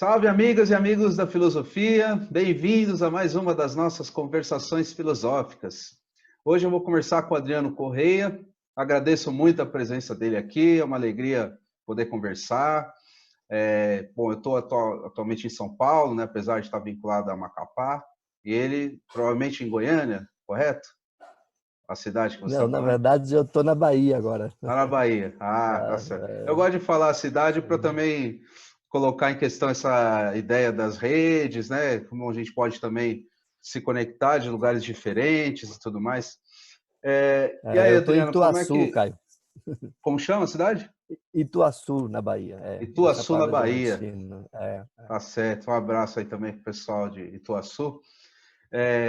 Salve, amigas e amigos da filosofia, bem-vindos a mais uma das nossas conversações filosóficas. Hoje eu vou conversar com o Adriano Correia, agradeço muito a presença dele aqui, é uma alegria poder conversar. Eu estou atualmente em São Paulo, né, apesar de estar vinculado a Macapá, e ele provavelmente em Goiânia, correto? A cidade que você está Não, na falando? verdade eu estou na Bahia agora. Está na Bahia. Ah, tá certo. Eu gosto de falar a cidade para também colocar em questão essa ideia das redes, né? Como a gente pode também se conectar de lugares diferentes e tudo mais. E aí, Eu estou em Adriano, Ituaçu, Caio. como chama a cidade? Ituaçu, na Bahia. Em Ituaçu, na Chapada Bahia. Diamantina. Tá certo. Um abraço aí também para o pessoal de Ituaçu.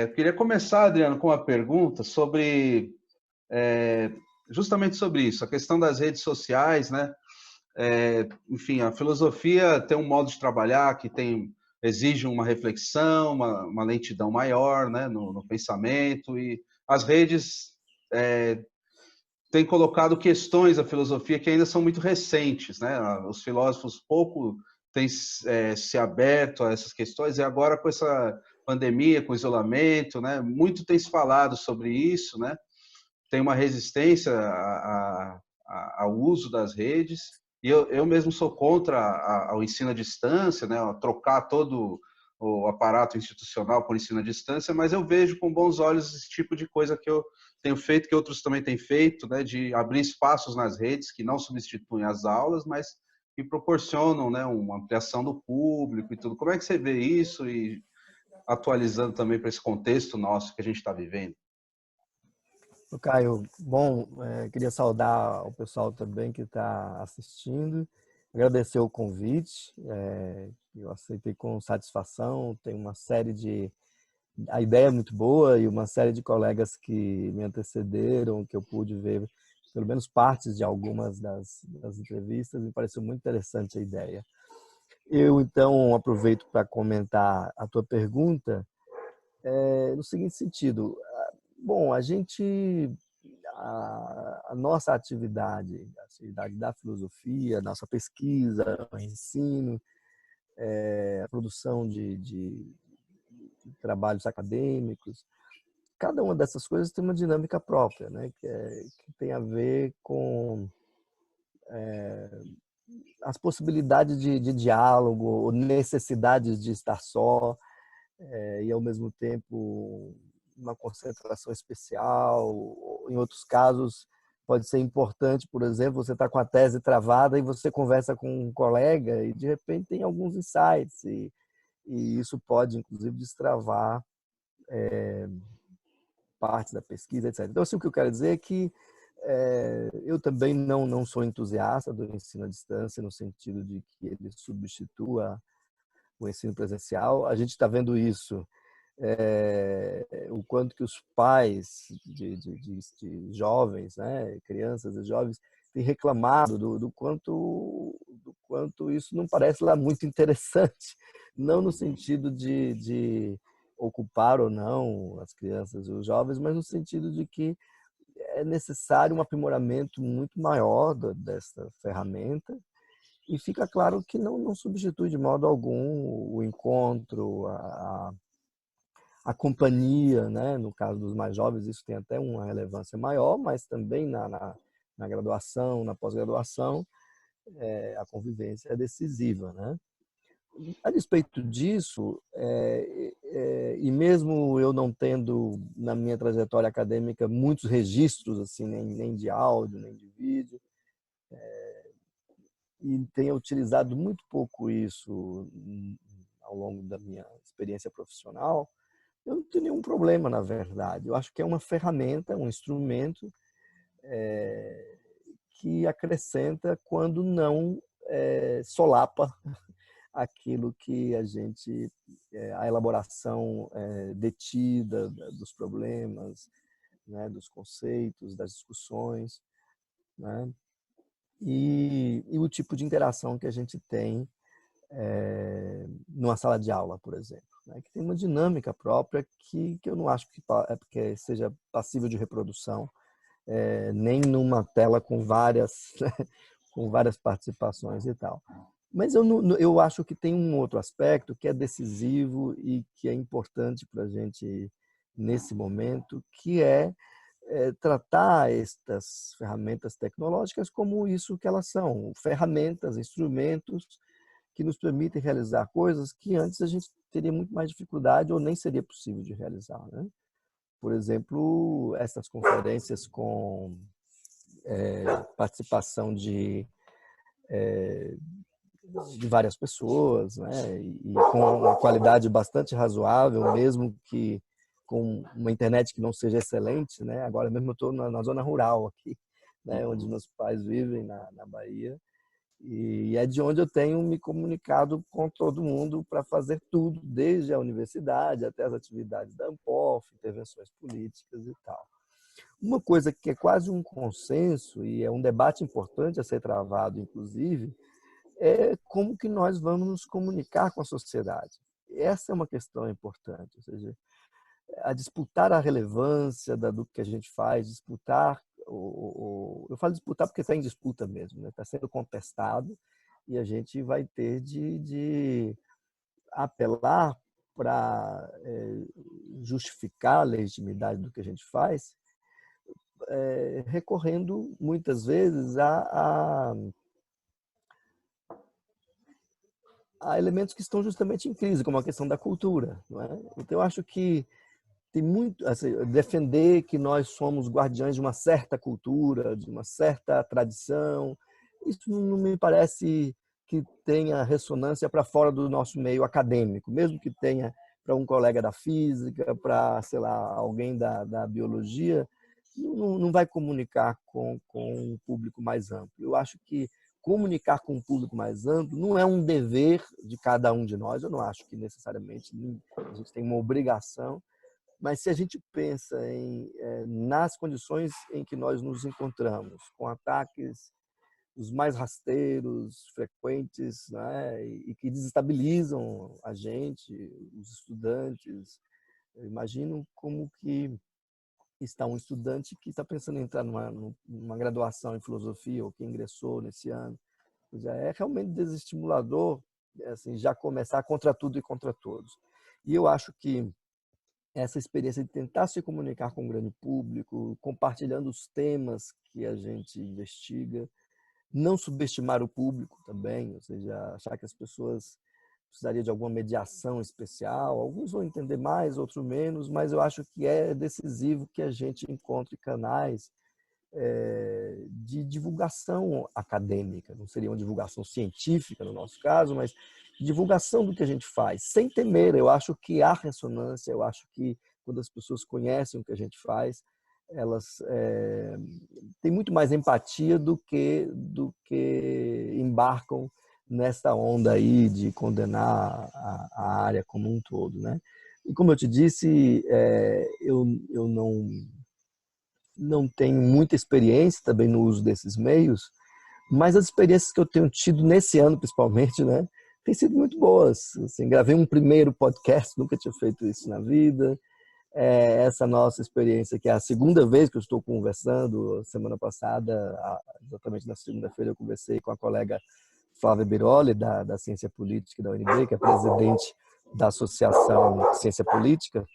Eu queria começar, Adriano, com uma pergunta sobre justamente sobre isso, a questão das redes sociais, né? Enfim, a filosofia tem um modo de trabalhar que exige uma reflexão, uma lentidão maior, né, no pensamento, e as redes têm colocado questões à filosofia que ainda são muito recentes, né? Os filósofos pouco têm se aberto a essas questões, e agora com essa pandemia, com o isolamento, né, muito tem se falado sobre isso, né? Tem uma resistência ao uso das redes, e eu mesmo sou contra ao ensino à distância, né, a trocar todo o aparato institucional por ensino à distância, mas eu vejo com bons olhos esse tipo de coisa que eu tenho feito, que outros também têm feito, né, de abrir espaços nas redes que não substituem as aulas, mas que proporcionam, né, uma ampliação do público e tudo. Como é que você vê isso e atualizando também para esse contexto nosso que a gente está vivendo? Caio, bom, queria saudar o pessoal também que está assistindo, agradecer o convite, eu aceitei com satisfação, tem uma série de... A ideia é muito boa e uma série de colegas que me antecederam, que eu pude ver pelo menos partes de algumas das entrevistas, me pareceu muito interessante a ideia. Eu, então, aproveito para comentar a tua pergunta no seguinte sentido. Bom, a nossa atividade, a atividade da filosofia, a nossa pesquisa, o ensino, a produção de trabalhos acadêmicos, cada uma dessas coisas tem uma dinâmica própria, né? Que tem a ver com as possibilidades de diálogo, necessidades de estar só, e ao mesmo tempo uma concentração especial. Em outros casos pode ser importante, por exemplo, você está com a tese travada e você conversa com um colega e de repente tem alguns insights e isso pode inclusive destravar parte da pesquisa, etc. Então, assim, o que eu quero dizer é que eu também não sou entusiasta do ensino à distância, no sentido de que ele substitua o ensino presencial. A gente está vendo isso, o quanto que os pais de jovens, né, crianças e jovens, têm reclamado do quanto isso não parece lá muito interessante, não no sentido de ocupar ou não as crianças e os jovens, mas no sentido de que é necessário um aprimoramento muito maior dessa ferramenta, e fica claro que não substitui de modo algum o encontro, a companhia, né? No caso dos mais jovens, isso tem até uma relevância maior, mas também na graduação, na pós-graduação, a convivência é decisiva, né? A despeito disso, e mesmo eu não tendo na minha trajetória acadêmica muitos registros assim, nem de áudio, nem de vídeo, e tenho utilizado muito pouco isso ao longo da minha experiência profissional, eu não tenho nenhum problema, na verdade. Eu acho que é uma ferramenta, um instrumento que acrescenta quando não solapa aquilo que a elaboração detida dos problemas, né, dos conceitos, das discussões, né, e o tipo de interação que a gente tem numa sala de aula, por exemplo, né, que tem uma dinâmica própria que eu não acho que seja passível de reprodução, nem numa tela com várias, com várias participações e tal. Mas eu acho que tem um outro aspecto que é decisivo e que é importante para a gente nesse momento, que é tratar estas ferramentas tecnológicas como isso que elas são, ferramentas, instrumentos que nos permitem realizar coisas que antes a gente teria muito mais dificuldade ou nem seria possível de realizar, né? Por exemplo, essas conferências com participação de várias pessoas, né? E com uma qualidade bastante razoável, mesmo que com uma internet que não seja excelente, né? Agora mesmo eu estou na zona rural aqui, né? Onde meus pais vivem, na Bahia, e é de onde eu tenho me comunicado com todo mundo para fazer tudo, desde a universidade até as atividades da Ampof, intervenções políticas e tal. Uma coisa que é quase um consenso e é um debate importante a ser travado, inclusive, é como que nós vamos nos comunicar com a sociedade. Essa é uma questão importante, ou seja, a disputar a relevância do que a gente faz, disputar, eu falo disputar porque está em disputa mesmo, está sendo contestado e a gente vai ter de apelar para justificar a legitimidade do que a gente faz, recorrendo muitas vezes a elementos que estão justamente em crise, como a questão da cultura. Não é? Então, eu acho que tem muito assim, defender que nós somos guardiães de uma certa cultura, de uma certa tradição. Isso não me parece que tenha ressonância para fora do nosso meio acadêmico, mesmo que tenha para um colega da física, para, sei lá, alguém da biologia, não vai comunicar com um público mais amplo. Eu acho que comunicar com um público mais amplo não é um dever de cada um de nós, eu não acho que necessariamente a gente tem uma obrigação, mas se a gente pensa nas condições em que nós nos encontramos, com ataques os mais rasteiros, frequentes, né, e que desestabilizam a gente, os estudantes, eu imagino como que está um estudante que está pensando em entrar numa graduação em filosofia ou que ingressou nesse ano. Já é realmente desestimulador, assim, já começar contra tudo e contra todos. E eu acho que essa experiência de tentar se comunicar com o grande público, compartilhando os temas que a gente investiga, não subestimar o público também, ou seja, achar que as pessoas precisariam de alguma mediação especial. Alguns vão entender mais, outros menos, mas eu acho que é decisivo que a gente encontre canais de divulgação acadêmica, não seria uma divulgação científica no nosso caso, mas divulgação do que a gente faz, sem temer. Eu acho que há ressonância, eu acho que quando as pessoas conhecem o que a gente faz, elas têm muito mais empatia do que embarcam nesta onda aí de condenar a área como um todo, né? E como eu te disse, eu não tenho muita experiência também no uso desses meios, mas as experiências que eu tenho tido nesse ano, principalmente, né, têm sido muito boas. Assim, gravei um primeiro podcast, nunca tinha feito isso na vida. Essa nossa experiência, que é a segunda vez que eu estou conversando, semana passada, exatamente na segunda-feira, eu conversei com a colega Flávia Biroli, da Ciência Política da UNB, que é presidente da Associação Ciência Política,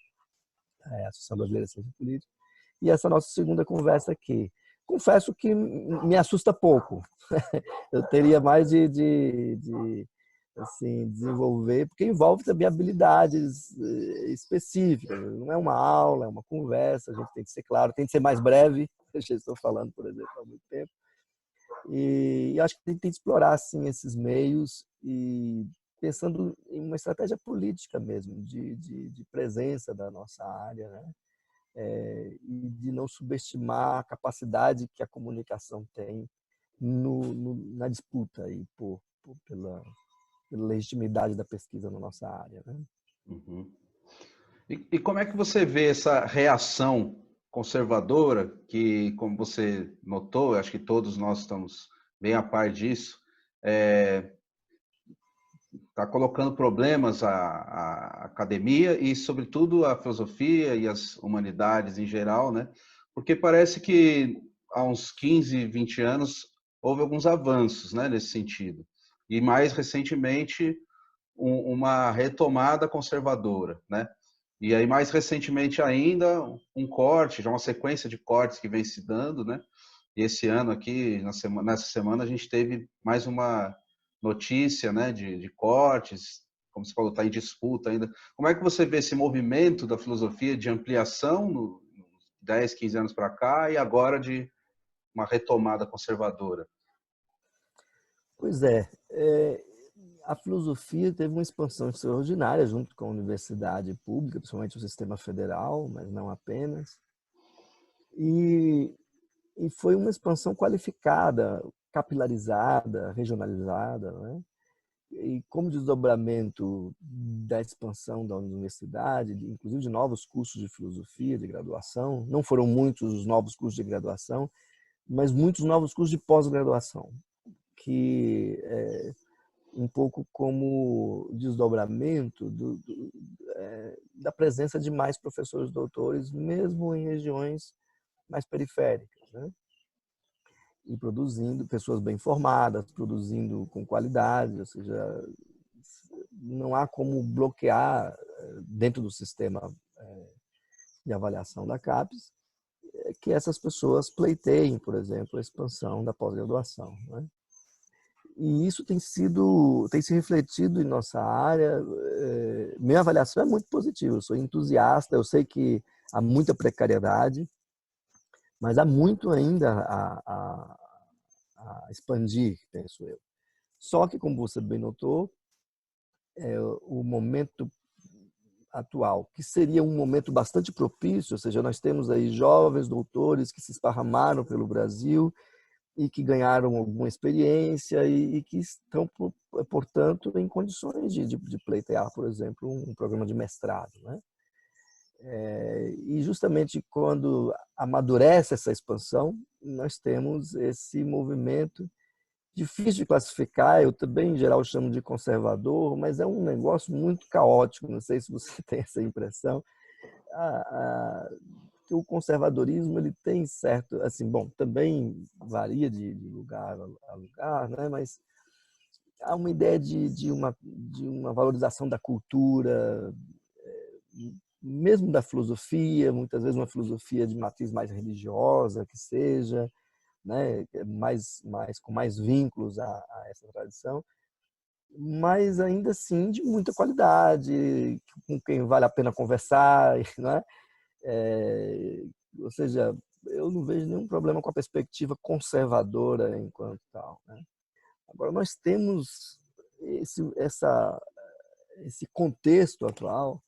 Associação Brasileira de Ciência Política, e essa nossa segunda conversa aqui. Confesso que me assusta pouco. Eu teria mais de assim, desenvolver, porque envolve também habilidades específicas. Não é uma aula, é uma conversa, a gente tem que ser claro, tem que ser mais breve. Eu já estou falando, por exemplo, há muito tempo. E acho que tem que explorar assim, esses meios e pensando em uma estratégia política mesmo, de presença da nossa área, né? E de não subestimar a capacidade que a comunicação tem na disputa aí pela legitimidade da pesquisa na nossa área, né? Uhum. E como é que você vê essa reação conservadora que, como você notou, eu acho que todos nós estamos bem a par disso, está colocando problemas à academia e, sobretudo, à filosofia e às humanidades em geral, né? Porque parece que há uns 15, 20 anos houve alguns avanços, né, nesse sentido. e mais recentemente uma retomada conservadora, né? E aí mais recentemente ainda um corte, já uma sequência de cortes que vem se dando, né? E esse ano aqui, nessa semana, a gente teve mais uma notícia, né, de cortes, como você falou, está em disputa ainda. Como é que você vê esse movimento da filosofia de ampliação nos 10, 15 anos para cá e agora de uma retomada conservadora? Pois a filosofia teve uma expansão extraordinária junto com a universidade pública, principalmente o sistema federal, mas não apenas. E, e foi uma expansão qualificada, capilarizada, regionalizada, né? E como desdobramento da expansão da universidade, inclusive de novos cursos de filosofia, de graduação, não foram muitos os novos cursos de graduação, mas muitos novos cursos de pós-graduação, que um pouco como desdobramento da presença de mais professores doutores, mesmo em regiões mais periféricas, né? E produzindo pessoas bem formadas, produzindo com qualidade, ou seja, não há como bloquear dentro do sistema de avaliação da CAPES que essas pessoas pleiteiem, por exemplo, a expansão da pós-graduação, né? E isso tem se refletido em nossa área. Minha avaliação é muito positiva, eu sou entusiasta, eu sei que há muita precariedade, mas há muito ainda a expandir, penso eu. Só que, como você bem notou, o momento atual, que seria um momento bastante propício, ou seja, nós temos aí jovens doutores que se esparramaram pelo Brasil e que ganharam alguma experiência e que estão, portanto, em condições de pleitear, por exemplo, um programa de mestrado, né? E justamente quando amadurece essa expansão, nós temos esse movimento difícil de classificar, eu também em geral chamo de conservador, mas é um negócio muito caótico, não sei se você tem essa impressão. Que o conservadorismo ele tem certo, assim, bom, também varia de lugar a lugar, né? Mas há uma ideia de uma valorização da cultura, mesmo da filosofia, muitas vezes uma filosofia de matriz mais religiosa que seja, né? Com mais vínculos a essa tradição, mas ainda assim de muita qualidade, com quem vale a pena conversar, né? Ou seja, eu não vejo nenhum problema com a perspectiva conservadora enquanto tal, né? Agora, nós temos esse contexto atual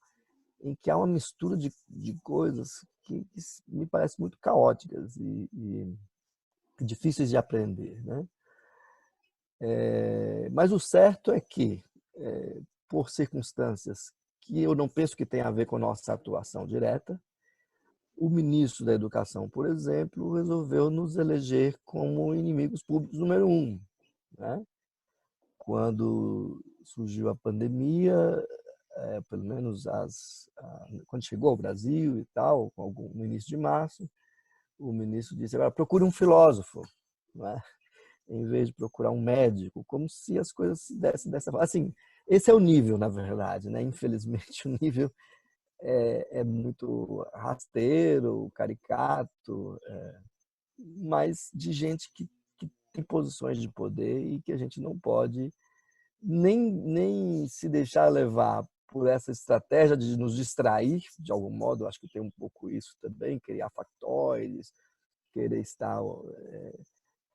em que há uma mistura de coisas que me parecem muito caóticas e difíceis de aprender, né? Mas o certo é que, por circunstâncias que eu não penso que tenha a ver com a nossa atuação direta, o ministro da Educação, por exemplo, resolveu nos eleger como inimigos públicos número um, né? Quando surgiu a pandemia, pelo menos quando chegou ao Brasil e tal, no início de março, o ministro disse: agora procure um filósofo, né? Em vez de procurar um médico, como se as coisas se dessem dessa forma. Assim, esse é o nível, na verdade, né? Infelizmente, o nível é muito rasteiro, caricato, mas de gente que tem posições de poder e que a gente não pode nem se deixar levar por essa estratégia de nos distrair, de algum modo. Eu acho que tem um pouco isso também, criar factóides, querer estar,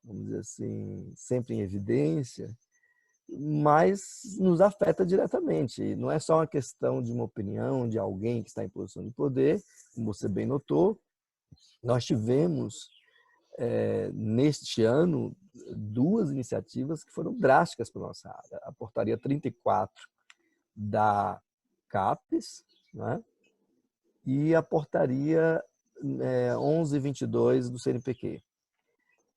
vamos dizer assim, sempre em evidência, mas nos afeta diretamente. Não é só uma questão de uma opinião de alguém que está em posição de poder, como você bem notou. Nós tivemos, neste ano, duas iniciativas que foram drásticas para a nossa área. A Portaria 34 da CAPES, né? E a Portaria 1122 do CNPq.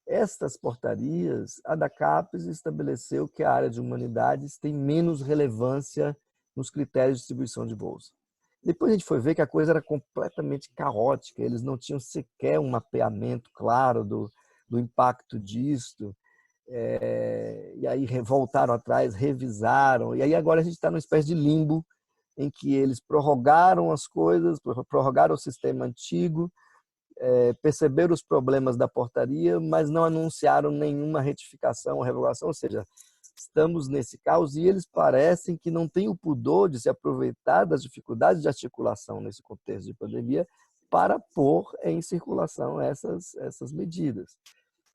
Estas portarias, a da CAPES estabeleceu que a área de humanidades tem menos relevância nos critérios de distribuição de bolsa. Depois a gente foi ver que a coisa era completamente caótica, eles não tinham sequer um mapeamento claro do impacto disto. E aí voltaram atrás, revisaram, e aí agora a gente está numa espécie de limbo em que eles prorrogaram as coisas, prorrogaram o sistema antigo, perceberam os problemas da portaria, mas não anunciaram nenhuma retificação ou revogação, ou seja, estamos nesse caos e eles parecem que não têm o pudor de se aproveitar das dificuldades de articulação nesse contexto de pandemia para pôr em circulação essas medidas.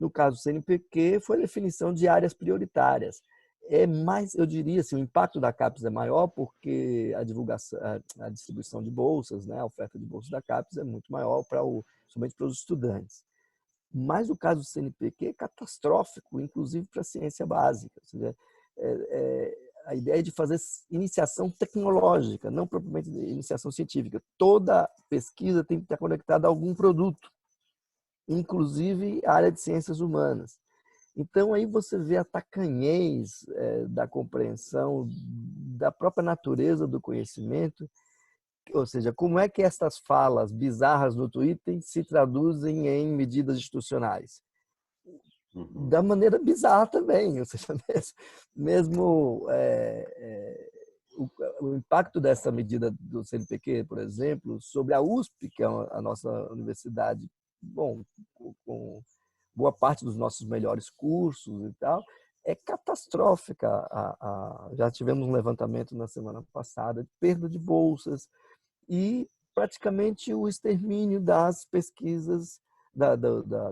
No caso do CNPq, foi a definição de áreas prioritárias. É mais, eu diria assim, o impacto da CAPES é maior porque a divulgação, a distribuição de bolsas, né, a oferta de bolsas da CAPES é muito maior somente para os estudantes. Mas o caso do CNPq é catastrófico, inclusive para a ciência básica. Ou seja, a ideia é de fazer iniciação tecnológica, não propriamente iniciação científica. Toda pesquisa tem que estar conectada a algum produto, inclusive a área de ciências humanas. Então, aí você vê a tacanhez da compreensão da própria natureza do conhecimento, ou seja, como é que essas falas bizarras no Twitter se traduzem em medidas institucionais? Da maneira bizarra também, ou seja, mesmo o impacto dessa medida do CNPq, por exemplo, sobre a USP, que é a nossa universidade, bom, com boa parte dos nossos melhores cursos e tal, é catastrófica. Já tivemos um levantamento na semana passada de perda de bolsas e praticamente o extermínio das pesquisas,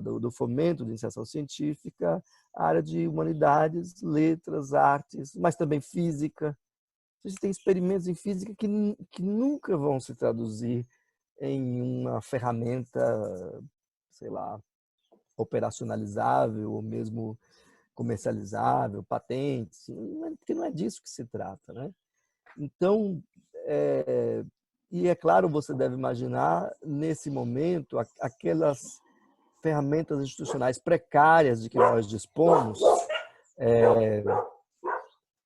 do fomento de iniciação científica, a área de humanidades, letras, artes, mas também física. A gente tem experimentos em física que nunca vão se traduzir em uma ferramenta, sei lá, operacionalizável ou mesmo comercializável, patentes, porque não é disso que se trata, né? Então, e é claro, você deve imaginar, nesse momento, aquelas ferramentas institucionais precárias de que nós dispomos,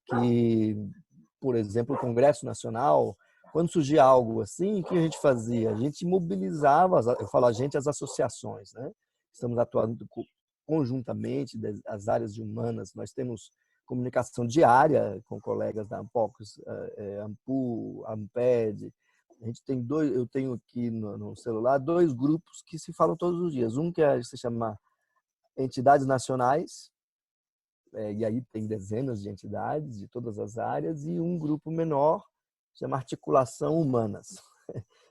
que, por exemplo, o Congresso Nacional, quando surgia algo assim, o que a gente fazia? A gente mobilizava, eu falo a gente, as associações, né? Estamos atuando conjuntamente, as áreas de humanas, nós temos comunicação diária com colegas da Ampocos, Ampu, Amped. A gente tem eu tenho aqui no celular 2 grupos que se falam todos os dias. Um que se chama Entidades Nacionais, e aí tem dezenas de entidades de todas as áreas, e um grupo menor, chama Articulação Humanas.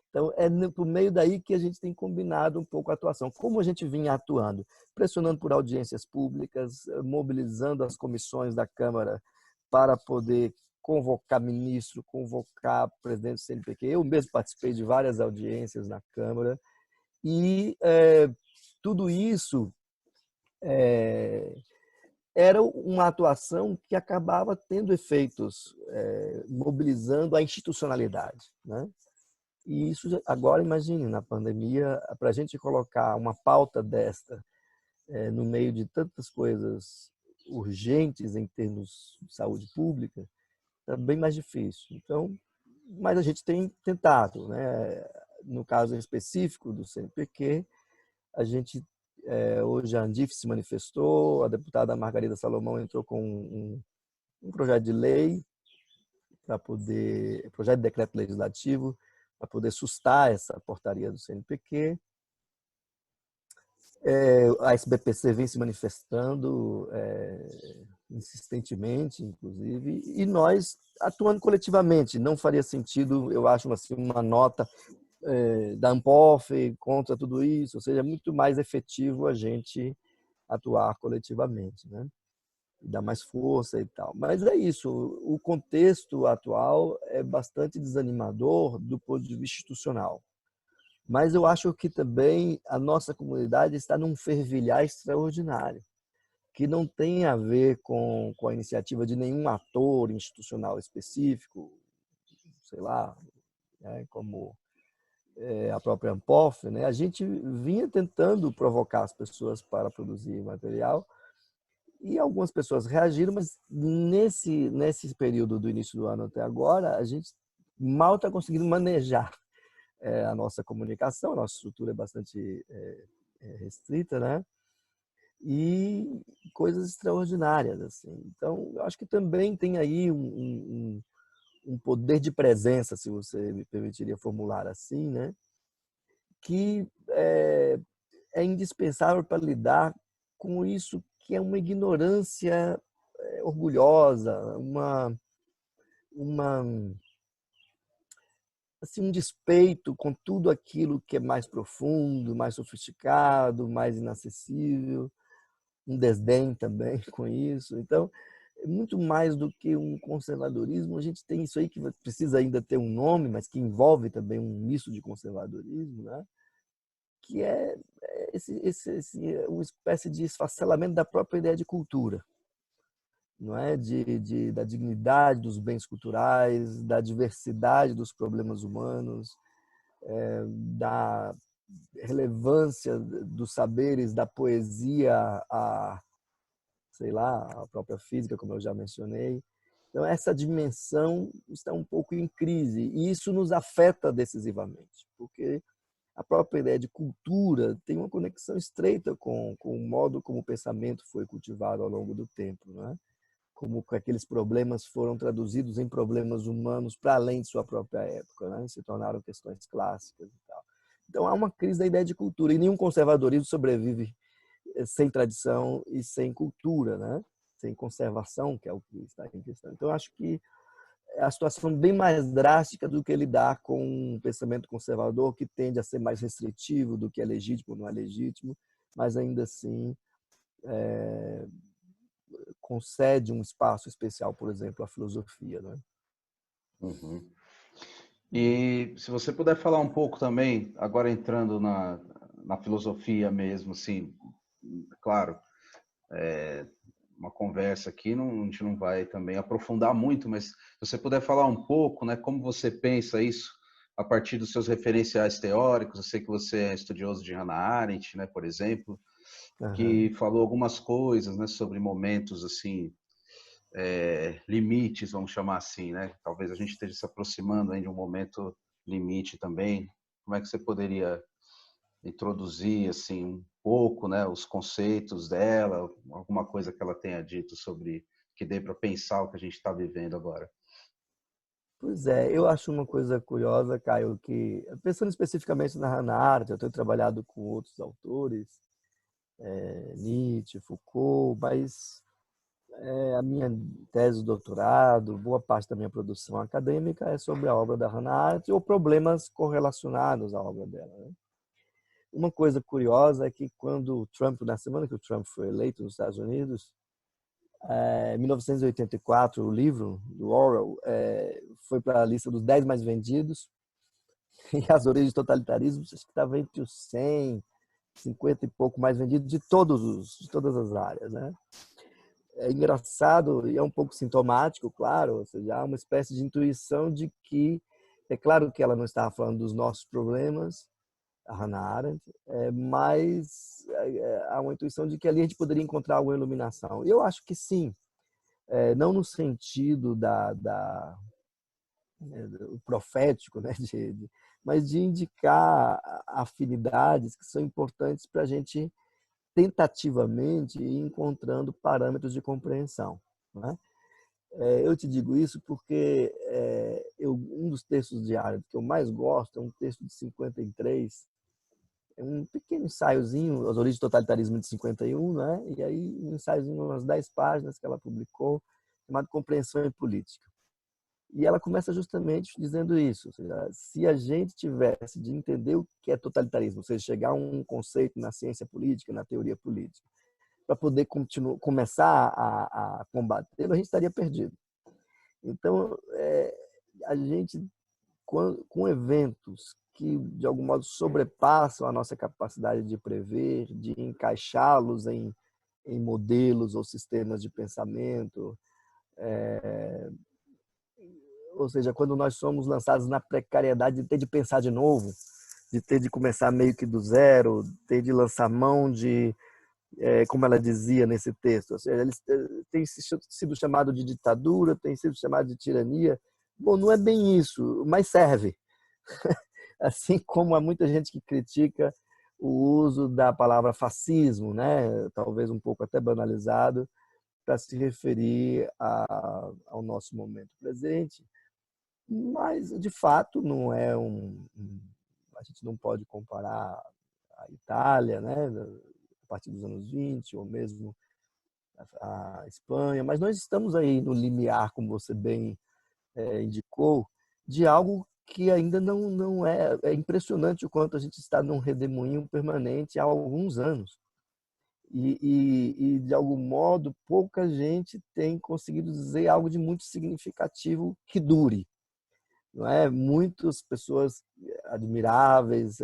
Então, é por meio daí que a gente tem combinado um pouco a atuação. Como a gente vinha atuando? Pressionando por audiências públicas, mobilizando as comissões da Câmara para poder convocar ministro, convocar presidente do CNPq. Eu mesmo participei de várias audiências na Câmara. E tudo isso era uma atuação que acabava tendo efeitos, mobilizando a institucionalidade, né? E isso, agora, imagine, na pandemia, para a gente colocar uma pauta desta no meio de tantas coisas urgentes em termos de saúde pública, é bem mais difícil. Então, mas a gente tem tentado, né? No caso específico do CNPq, a gente, hoje a Andif se manifestou, a deputada Margarida Salomão entrou com um projeto de lei projeto de decreto legislativo para poder sustar essa portaria do CNPq. A SBPC vem se manifestando insistentemente, inclusive, e nós atuando coletivamente. Não faria sentido, eu acho, assim, uma nota da Ampof contra tudo isso, ou seja, é muito mais efetivo a gente atuar coletivamente, né? Dar mais força e tal. Mas é isso, o contexto atual é bastante desanimador do ponto de vista institucional. Mas eu acho que também a nossa comunidade está num fervilhar extraordinário, que não tem a ver com a iniciativa de nenhum ator institucional específico, sei lá, né, como a própria Ampof, né? A gente vinha tentando provocar as pessoas para produzir material e algumas pessoas reagiram, mas nesse período do início do ano até agora, a gente mal está conseguindo manejar a nossa comunicação, a nossa estrutura é bastante restrita, né? e coisas extraordinárias, assim. Então, eu acho que também tem aí um poder de presença, se você me permitiria formular assim, né? Que é indispensável para lidar com isso que é uma ignorância orgulhosa, uma assim, um despeito com tudo aquilo que é mais profundo, mais sofisticado, mais inacessível, um desdém também com isso. Então, muito mais do que um conservadorismo, a gente tem isso aí que precisa ainda ter um nome, mas que envolve também um misto de conservadorismo, né? Que é uma espécie de esfacelamento da própria ideia de cultura, não é? Da dignidade dos bens culturais, da diversidade dos problemas humanos, da relevância dos saberes, da poesia, sei lá, a própria física, como eu já mencionei. Então, essa dimensão está um pouco em crise e isso nos afeta decisivamente, porque a própria ideia de cultura tem uma conexão estreita com o modo como o pensamento foi cultivado ao longo do tempo, né? Como aqueles problemas foram traduzidos em problemas humanos para além de sua própria época, né? Se tornaram questões clássicas e tal. Então há uma crise da ideia de cultura e nenhum conservadorismo sobrevive sem tradição e sem cultura, né? Sem conservação, que é o que está em questão. Então acho que é a situação bem mais drástica do que lidar com um pensamento conservador que tende a ser mais restritivo do que é legítimo ou não é legítimo, mas ainda assim concede um espaço especial, por exemplo, à filosofia, né? Uhum. E se você puder falar um pouco também, agora entrando na filosofia mesmo, assim, claro, uma conversa aqui, a gente não vai também aprofundar muito, mas se você puder falar um pouco, né, como você pensa isso a partir dos seus referenciais teóricos. Eu sei que você é estudioso de Hannah Arendt, né, por exemplo, que Uhum. falou algumas coisas, né, sobre momentos assim, limites, vamos chamar assim, né? Talvez a gente esteja se aproximando aí de um momento limite também. Como é que você poderia introduzir assim um pouco, né, os conceitos dela, alguma coisa que ela tenha dito sobre que dê para pensar o que a gente está vivendo agora? Pois é, eu acho uma coisa curiosa, Caio, que pensando especificamente na Hannah Arendt, eu tenho trabalhado com outros autores, Nietzsche, Foucault, mas a minha tese de doutorado, boa parte da minha produção acadêmica é sobre a obra da Hannah Arendt ou problemas correlacionados à obra dela, né? Uma coisa curiosa é que quando o Trump, na semana que o Trump foi eleito nos Estados Unidos, em 1984, o livro do Orwell foi para a lista dos 10 mais vendidos e as origens do totalitarismo acho que estava entre os 100, 50 e pouco mais vendidos de todas as áreas, né? É engraçado e é um pouco sintomático, claro, ou seja, há uma espécie de intuição de que é claro que ela não estava falando dos nossos problemas, a Hannah Arendt, mas há uma intuição de que ali a gente poderia encontrar alguma iluminação. E eu acho que sim, não no sentido do profético, né, mas de indicar afinidades que são importantes para a gente tentativamente ir encontrando parâmetros de compreensão, né? Eu te digo isso porque um dos textos de Arendt que eu mais gosto é um texto de 53, é um pequeno ensaiozinho, As Origens do Totalitarismo de 51, né? E aí um ensaiozinho, umas 10 páginas que ela publicou, chamado Compreensão e Política. E ela começa justamente dizendo isso, ou seja, se a gente tivesse de entender o que é totalitarismo, ou seja, chegar a um conceito na ciência política, na teoria política, para poder começar a combatê-lo, a gente estaria perdido. Então, a gente, com eventos que, de algum modo, sobrepassam a nossa capacidade de prever, de encaixá-los em modelos ou sistemas de pensamento, ou seja, quando nós somos lançados na precariedade de ter de pensar de novo, de ter de começar meio que do zero, ter de lançar mão de, como ela dizia nesse texto, ou seja, eles têm sido chamado de ditadura, têm sido chamado de tirania. Bom, não é bem isso, mas serve. Assim como há muita gente que critica o uso da palavra fascismo, né? Talvez um pouco até banalizado, para se referir ao nosso momento presente. Mas, de fato, não é a gente não pode comparar a Itália, né, a partir dos anos 20, ou mesmo a Espanha, mas nós estamos aí no limiar, como você bem indicou, de algo que ainda não é impressionante o quanto a gente está num redemoinho permanente há alguns anos. E, de algum modo, pouca gente tem conseguido dizer algo de muito significativo que dure. Não é? Muitas pessoas admiráveis,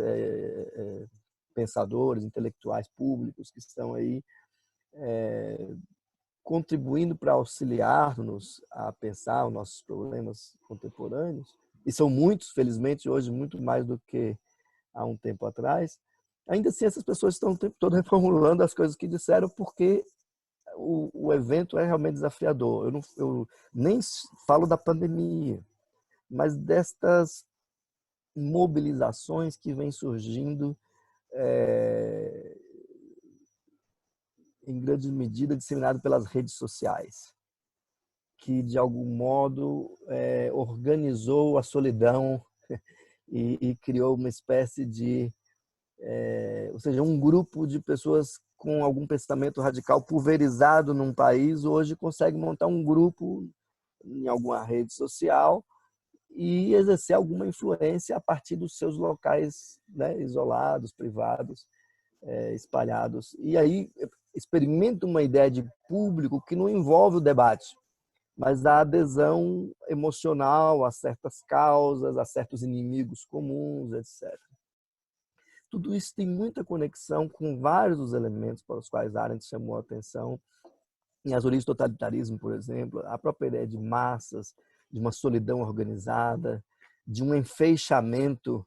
pensadores, intelectuais públicos que estão aí contribuindo para auxiliar-nos a pensar os nossos problemas contemporâneos, e são muitos, felizmente, hoje, muito mais do que há um tempo atrás. Ainda assim, essas pessoas estão o tempo todo reformulando as coisas que disseram, porque o evento é realmente desafiador. Eu nem falo da pandemia, mas destas mobilizações que vêm surgindo em grande medida disseminado pelas redes sociais, que de algum modo organizou a solidão e criou uma espécie de, ou seja, um grupo de pessoas com algum pensamento radical pulverizado num país hoje consegue montar um grupo em alguma rede social e exercer alguma influência a partir dos seus locais, né, isolados, privados, espalhados. E aí experimenta uma ideia de público que não envolve o debate, mas a adesão emocional a certas causas, a certos inimigos comuns, etc. Tudo isso tem muita conexão com vários dos elementos para os quais Arendt chamou a atenção. Em As Origens do Totalitarismo, por exemplo, a própria ideia de massas, de uma solidão organizada, de um enfeixamento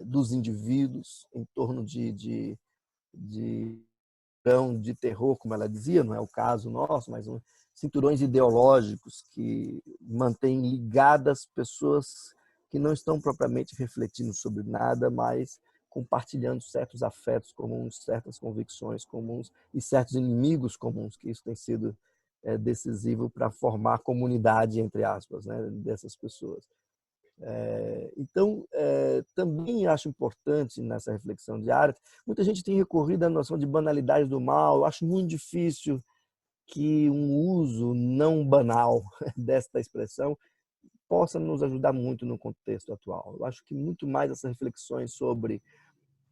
dos indivíduos em torno de terror, como ela dizia, não é o caso nosso, mas cinturões ideológicos que mantêm ligadas pessoas que não estão propriamente refletindo sobre nada, mas compartilhando certos afetos comuns, certas convicções comuns e certos inimigos comuns, que isso tem sido decisivo para formar comunidade, entre aspas, né, dessas pessoas. Então, também acho importante nessa reflexão diária, muita gente tem recorrido à noção de banalidade do mal. Eu acho muito difícil que um uso não banal desta expressão possa nos ajudar muito no contexto atual. Eu acho que muito mais essas reflexões sobre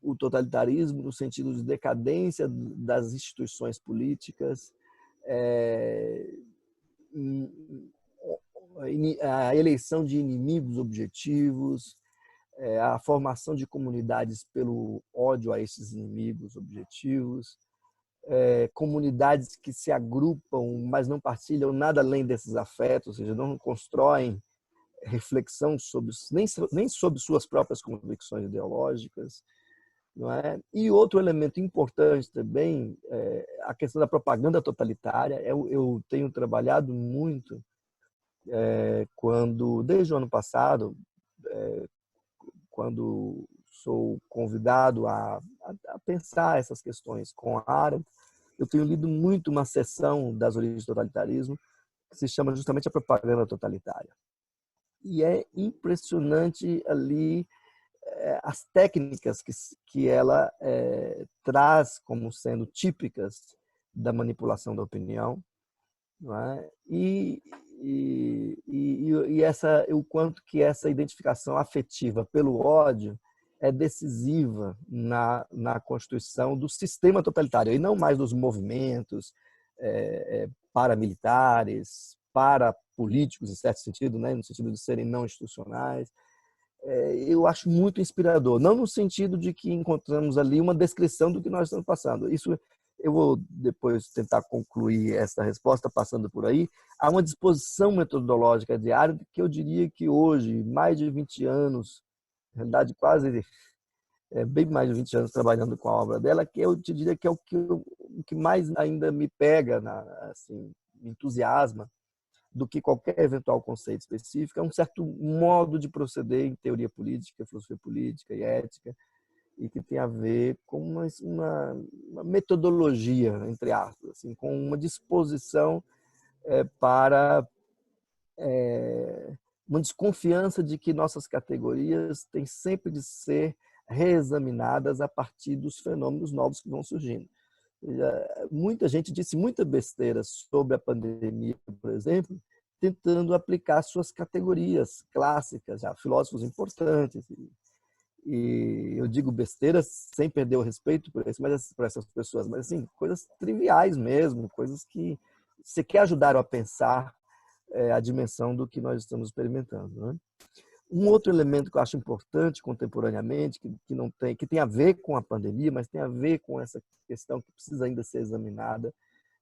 o totalitarismo no sentido de decadência das instituições políticas, a eleição de inimigos objetivos, a formação de comunidades pelo ódio a esses inimigos objetivos, comunidades que se agrupam, mas não partilham nada além desses afetos, ou seja, não constroem reflexão nem sobre suas próprias convicções ideológicas. Não é? E outro elemento importante também é a questão da propaganda totalitária. Eu tenho trabalhado muito desde o ano passado, quando sou convidado a pensar essas questões com a Arendt, eu tenho lido muito uma seção das Origens do Totalitarismo que se chama justamente a propaganda totalitária. E é impressionante ali as técnicas que ela traz como sendo típicas da manipulação da opinião, não é? E o quanto que essa identificação afetiva pelo ódio é decisiva na constituição do sistema totalitário, e não mais dos movimentos paramilitares, parapolíticos, em certo sentido, né? No sentido de serem não institucionais. Eu acho muito inspirador, não no sentido de que encontramos ali uma descrição do que nós estamos passando. Isso eu vou depois tentar concluir essa resposta passando por aí. Há uma disposição metodológica de Arendt que eu diria que hoje, mais de 20 anos, na realidade quase bem mais de 20 anos trabalhando com a obra dela, que eu te diria que é o que mais ainda me pega, assim, me entusiasma, do que qualquer eventual conceito específico, é um certo modo de proceder em teoria política, filosofia política e ética, e que tem a ver com uma metodologia, entre aspas, assim, com uma disposição para uma desconfiança de que nossas categorias têm sempre de ser reexaminadas a partir dos fenômenos novos que vão surgindo. Muita gente disse muita besteira sobre a pandemia, por exemplo, tentando aplicar suas categorias clássicas, já filósofos importantes. E eu digo besteiras sem perder o respeito por essas pessoas, mas assim, coisas triviais mesmo, coisas que sequer ajudaram a pensar a dimensão do que nós estamos experimentando, né? Um outro elemento que eu acho importante contemporaneamente, que tem a ver com a pandemia, mas tem a ver com essa questão que precisa ainda ser examinada,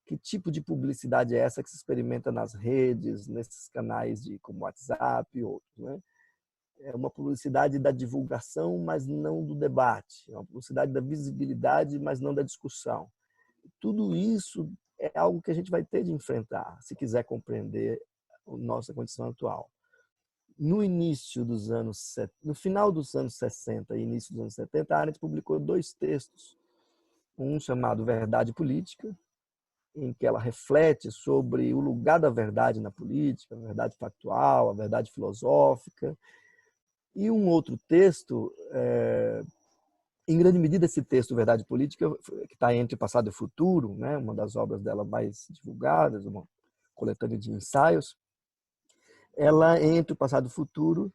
que tipo de publicidade é essa que se experimenta nas redes, nesses canais como WhatsApp e outros, né? É uma publicidade da divulgação, mas não do debate. É uma publicidade da visibilidade, mas não da discussão. Tudo isso é algo que a gente vai ter de enfrentar, se quiser compreender a nossa condição atual. No final dos anos 60 e início dos anos 70, a Arendt publicou 2 textos. Um chamado Verdade Política, em que ela reflete sobre o lugar da verdade na política, a verdade factual, a verdade filosófica. E um outro texto, em grande medida esse texto, Verdade Política, que está entre Passado e Futuro, né, uma das obras dela mais divulgadas, uma coletânea de ensaios, ela, entre o Passado e o Futuro,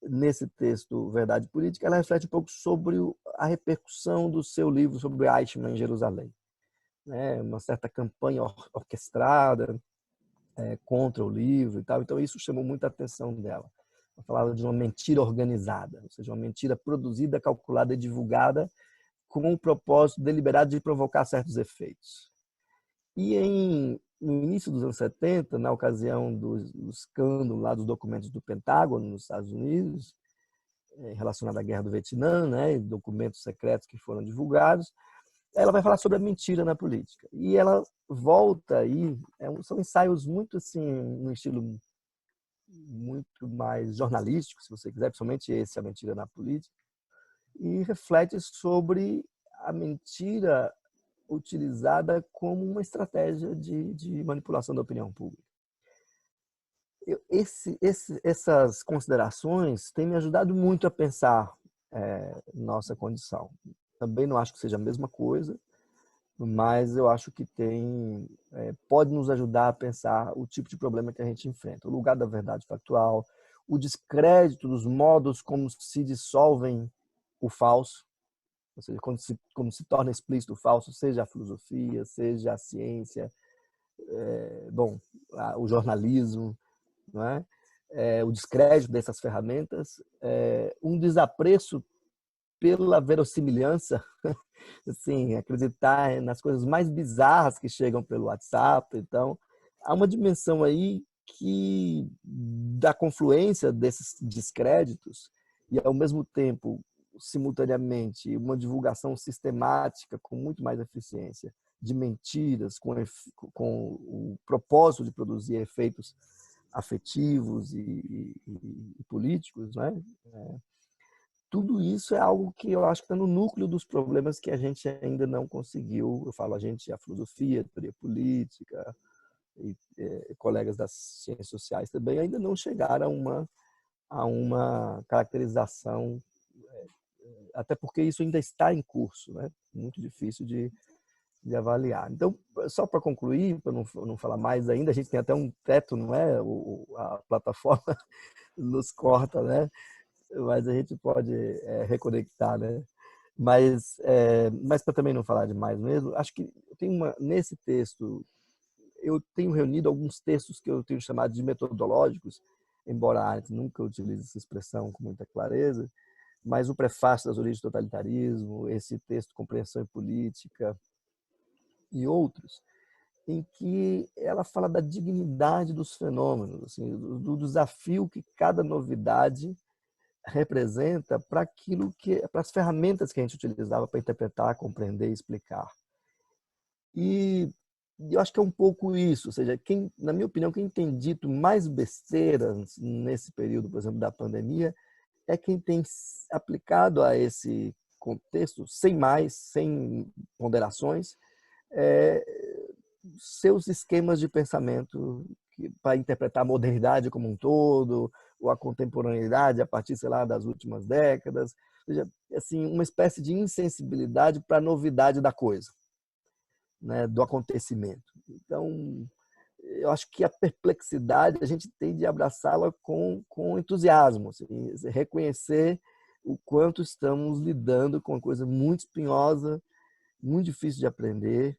nesse texto Verdade Política, ela reflete um pouco sobre a repercussão do seu livro sobre Eichmann em Jerusalém, né, uma certa campanha orquestrada contra o livro e tal. Então isso chamou muita atenção dela. Ela falava de uma mentira organizada, ou seja, uma mentira produzida, calculada e divulgada com o propósito deliberado de provocar certos efeitos. E no início dos anos 70, na ocasião do escândalo lá dos documentos do Pentágono nos Estados Unidos, relacionado à Guerra do Vietnã, né, documentos secretos que foram divulgados, ela vai falar sobre a mentira na política. E ela volta aí, são ensaios muito assim, no estilo muito mais jornalístico, se você quiser, principalmente esse, A Mentira na Política, e reflete sobre a mentira utilizada como uma estratégia de manipulação da opinião pública. Essas considerações têm me ajudado muito a pensar nossa condição. Também não acho que seja a mesma coisa, mas eu acho que pode nos ajudar a pensar o tipo de problema que a gente enfrenta. O lugar da verdade factual, o descrédito dos modos como se dissolvem o falso, ou seja, como se torna explícito o falso, seja a filosofia, seja a ciência, o jornalismo, não é? O descrédito dessas ferramentas, um desapreço pela verossimilhança, assim, acreditar nas coisas mais bizarras que chegam pelo WhatsApp. Então, há uma dimensão aí que da confluência desses descréditos e, ao mesmo tempo, simultaneamente, uma divulgação sistemática com muito mais eficiência de mentiras, com o propósito de produzir efeitos afetivos e políticos, né? Tudo isso é algo que eu acho que está no núcleo dos problemas que a gente ainda não conseguiu. Eu falo a gente, a filosofia, a teoria política e colegas das ciências sociais também ainda não chegaram a uma caracterização, até porque isso ainda está em curso, né? Muito difícil de avaliar. Então, só para concluir, para não falar mais ainda, a gente tem até um teto, não é? A plataforma nos corta, né? Mas a gente pode reconectar, né? Mas para também não falar demais mesmo, acho que nesse texto, eu tenho reunido alguns textos que eu tenho chamado de metodológicos, embora a Arendt nunca utilize essa expressão com muita clareza, mas o prefácio das origens do totalitarismo, esse texto Compreensão e Política e outros, em que ela fala da dignidade dos fenômenos, assim, do desafio que cada novidade representa para as ferramentas que a gente utilizava para interpretar, compreender e explicar. E eu acho que é um pouco isso, ou seja, na minha opinião, quem tem dito mais besteiras nesse período, por exemplo, da pandemia, é quem tem aplicado a esse contexto, sem ponderações, é, seus esquemas de pensamento para interpretar a modernidade como um todo, ou a contemporaneidade a partir, sei lá, das últimas décadas. Ou seja, assim, uma espécie de insensibilidade para a novidade da coisa, né, do acontecimento. Então, eu acho que a perplexidade a gente tem de abraçá-la com entusiasmo, assim, reconhecer o quanto estamos lidando com uma coisa muito espinhosa, muito difícil de aprender,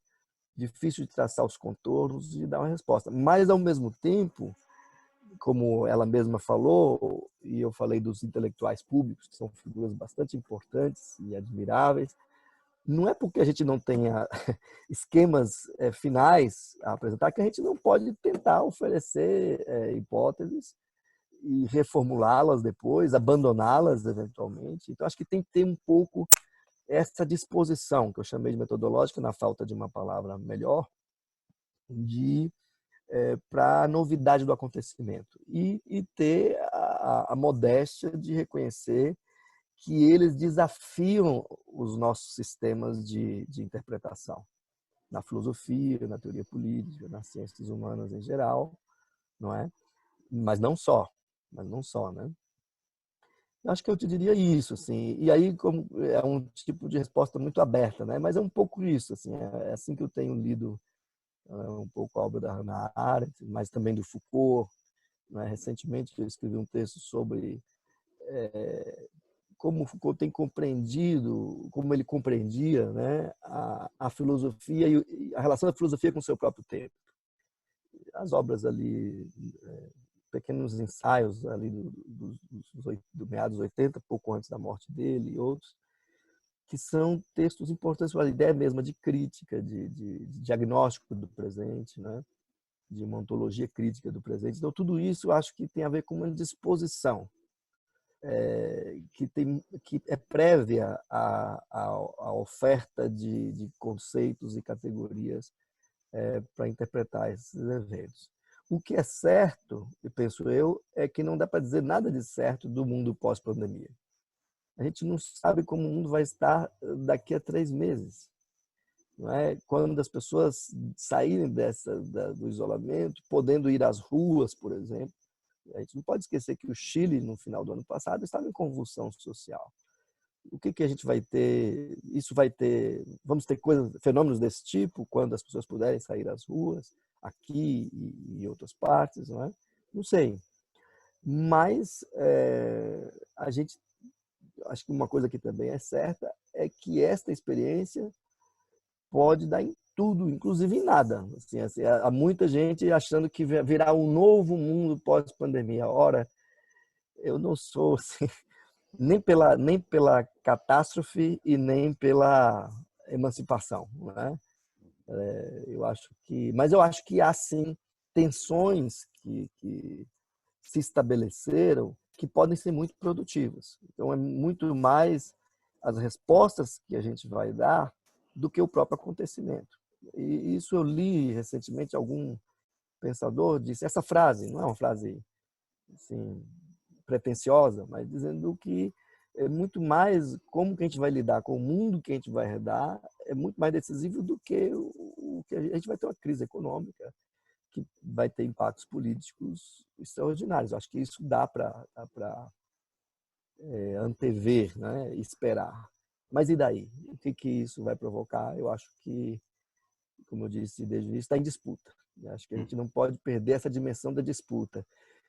difícil de traçar os contornos e dar uma resposta. Mas, ao mesmo tempo, como ela mesma falou, e eu falei dos intelectuais públicos, que são figuras bastante importantes e admiráveis, não é porque a gente não tenha esquemas finais a apresentar que a gente não pode tentar oferecer hipóteses e reformulá-las depois, abandoná-las eventualmente. Então, acho que tem que ter um pouco essa disposição, que eu chamei de metodológica, na falta de uma palavra melhor, para a novidade do acontecimento. E ter a modéstia de reconhecer que eles desafiam os nossos sistemas de interpretação, na filosofia, na teoria política, nas ciências humanas em geral, não é? Mas não só, né? Eu acho que eu te diria isso, assim. E aí, como é um tipo de resposta muito aberta, né? Mas é um pouco isso, assim. É assim que eu tenho lido um pouco a obra da Hannah Arendt, mas também do Foucault, né? Recentemente eu escrevi um texto sobre como Foucault tem compreendido, como ele compreendia, né, a filosofia e a relação da filosofia com o seu próprio tempo. As obras ali, pequenos ensaios ali do meados 80, pouco antes da morte dele, e outros, que são textos importantes para a ideia mesma de crítica, de diagnóstico do presente, né, de uma ontologia crítica do presente. Então, tudo isso eu acho que tem a ver com uma disposição que é prévia à oferta de conceitos e categorias para interpretar esses eventos. O que é certo, eu penso eu, é que não dá para dizer nada de certo do mundo pós-pandemia. A gente não sabe como o mundo vai estar daqui a 3 meses. Não é? Quando as pessoas saírem do isolamento, podendo ir às ruas, por exemplo. A gente não pode esquecer que o Chile, no final do ano passado, estava em convulsão social. O que a gente vai ter? Isso vai ter, vamos ter fenômenos desse tipo quando as pessoas puderem sair às ruas, aqui e em outras partes, não é? Não sei. Mas a gente, acho que uma coisa que também é certa é que esta experiência pode dar em tudo, inclusive em nada. Assim, há muita gente achando que virá um novo mundo pós-pandemia. Ora, eu não sou assim, nem pela catástrofe e nem pela emancipação, né? Mas eu acho que há sim tensões que se estabeleceram que podem ser muito produtivas. Então é muito mais as respostas que a gente vai dar do que o próprio acontecimento. E isso eu li recentemente, algum pensador disse essa frase, não é uma frase assim pretensiosa, mas dizendo que é muito mais como que a gente vai lidar com o mundo que a gente vai redar, é muito mais decisivo do que o que a gente vai ter uma crise econômica que vai ter impactos políticos extraordinários. Acho que isso dá para antever, né? Esperar. Mas e daí? O que isso vai provocar? Eu acho que, como eu disse desde o início, está em disputa. Acho que a gente não pode perder essa dimensão da disputa,